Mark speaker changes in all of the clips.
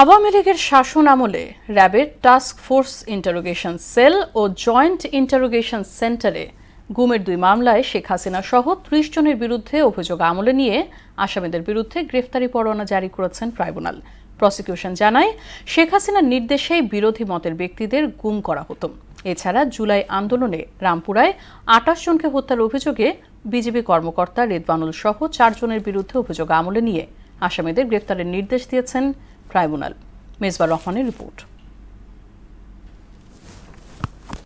Speaker 1: আওয়ামী লীগের শাসন আমলে র্যাবের টাস্ক ফোর্স ইন্টারোগেশন সেল ও জয়েন্ট ইন্টারোগেশন সেন্টারে গুমের 2 মামলায় শেখ হাসিনা সহ 30 জনের বিরুদ্ধে অভিযোগ আমলে নিয়ে আসামিদের বিরুদ্ধে গ্রেফতারি পরোয়ানা জারি করেছেন ট্রাইব্যুনাল। প্রসিকিউশন জানায়, শেখ হাসিনার নির্দেশেই বিরোধী মতের ব্যক্তিদের গুম করা হতো। এছাড়া জুলাই আন্দোলনে রামপুরায় 28 জনকে হত্যার অভিযোগে বিজিবি কর্মকর্তা রেদওয়ানুল সহ 4 জনের বিরুদ্ধে অভিযোগ আমলে নিয়ে আসামিদের গ্রেফতারের নির্দেশ দিয়েছেন ট্রাইব্যুনাল। মেজবার রহমানের রিপোর্ট।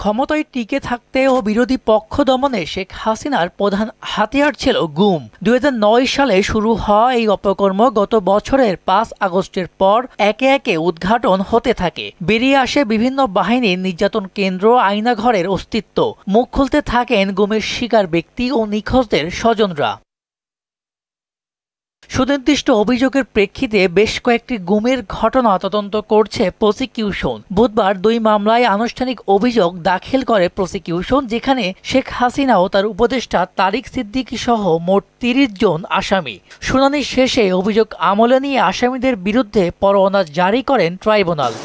Speaker 2: ক্ষমতায় টিকে থাকতে ও বিরোধী পক্ষ দমনে শেখ হাসিনার প্রধান হাতিয়ার ছিল গুম। 2009 সালে শুরু হওয়া এই অপকর্ম গত বছরের 5 আগস্টের পর একে একে উদ্ঘাটন হতে থাকে। বেরিয়ে আসে বিভিন্ন বাহিনীর নির্যাতন কেন্দ্র, আয়নাঘরের অস্তিত্ব। মুখ খুলতে থাকেন গুমের শিকার ব্যক্তি ও নিখোঁজদের স্বজনরা। সুনির্দিষ্ট অভিযোগের প্রেক্ষিতে বেশ কয়েকটি গুমের ঘটনা তদন্ত করছে প্রসিকিউশন। বুধবার 2 মামলায় আনুষ্ঠানিক অভিযোগ দাখিল করে প্রসিকিউশন, যেখানে শেখ হাসিনা ও তার উপদেষ্টা তারিক সিদ্দিকী সহ মোট 30 জন আসামি। শুনানি শেষে অভিযোগ আমলে নিয়ে আসামিদের বিরুদ্ধে পরোয়ানা জারি করেন ট্রাইব্যুনাল।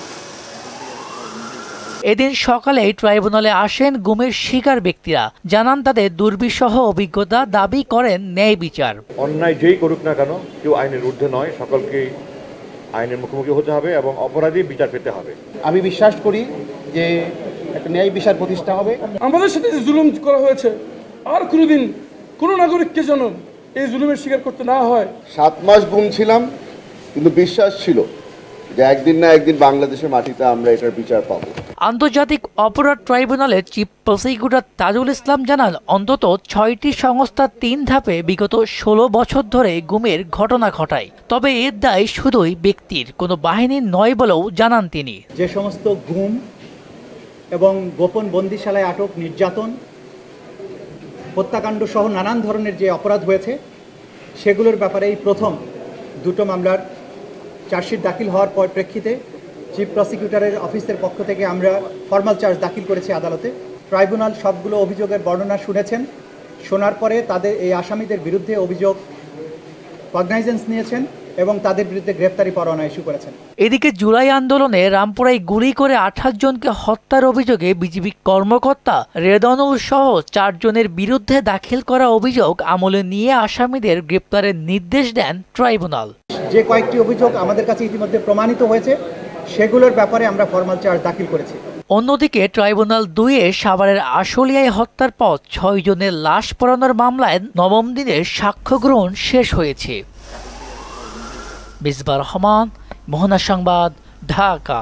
Speaker 2: এদিন সকালে ট্রাইব্যুনালে আসেন গুমের শিকার ব্যক্তিরা। জানান তাদের দুর্বিষহ অভিজ্ঞতা, দাবি করেন ন্যায় বিচার।
Speaker 3: অন্যায় যেই করুক না কেন, কেউ আইনের ঊর্ধ্বে নয়, সকলকে আইনের মুখোমুখি হতে হবে এবং অপরাধী বিচার পেতে হবে।
Speaker 4: আমি বিশ্বাস করি যে একটা ন্যায় বিচার প্রতিষ্ঠা হবে।
Speaker 5: আমাদের সাথে যে জুলুম করা হয়েছে, আর কোনোদিন কোনো নাগরিককে যেন এই জুলুমের শিকার করতে না হয়।
Speaker 6: 7 মাস গুম ছিলাম, কিন্তু বিশ্বাস ছিল যে একদিন না একদিন বাংলাদেশের মাটিতে আমরা এটার বিচার পাবো।
Speaker 2: আন্তর্জাতিক অপরাধ ট্রাইব্যুনালের চিফ প্রসিকিউটর তাজুল ইসলাম জানান, অন্তত 6টি সংস্থা 3 ধাপে বিগত 16 বছর ধরে গুমের ঘটনা ঘটায়। তবে এর দায় শুধুই ব্যক্তির, কোনো বাহিনীর নয় বলেও জানান তিনি।
Speaker 4: যে সমস্ত গুম এবং গোপন বন্দিশালায় আটক, নির্যাতন, হত্যাকাণ্ড সহ নানান ধরনের যে অপরাধ হয়েছে, সেগুলোর ব্যাপারে এই প্রথম 2টো মামলার চার্জশিট দাখিল হওয়ার প্রেক্ষিতে চিফ প্রসিকিউটরের অফিসের পক্ষ থেকে আমরা ফর্মাল চার্জ দাখিল করেছি আদালতে। ট্রাইব্যুনাল সবগুলো অভিযোগের বর্ণনা শুনেছেন। শোনার পরে তাদের এই আসামিদের বিরুদ্ধে অভিযোগ কগনাইজেন্স নিয়েছেন এবং তাদের বিরুদ্ধে গ্রেফতারি পরোয়ানা ইস্যু করেছেন।
Speaker 2: এদিকে জুলাই আন্দোলনে রামপুরায় গুলি করে 28 জনকে হত্যার অভিযোগে বিজিবি কর্মকর্তা রেদওয়ানুল সহ 4 জনের বিরুদ্ধে দাখিল করা অভিযোগ আমলে নিয়ে আসামিদের গ্রেপ্তারের নির্দেশ দেন ট্রাইব্যুনাল।
Speaker 4: যে কয়েকটি অভিযোগ আমাদের কাছে ইতিমধ্যে প্রমাণিত হয়েছে, সেগুলোর ব্যাপারে আমরা ফর্মাল চার্জ দাখিল করেছি।
Speaker 2: অন্যদিকে ট্রাইব্যুনাল 2-এ সাভারের আশুলিয়ায় হত্যার পর 6 জনের লাশ পোড়ানোর মামলায় 9ম দিনের সাক্ষ্য গ্রহণ শেষ হয়েছে। মেজবার রহমান, মোহনা সংবাদ, ঢাকা।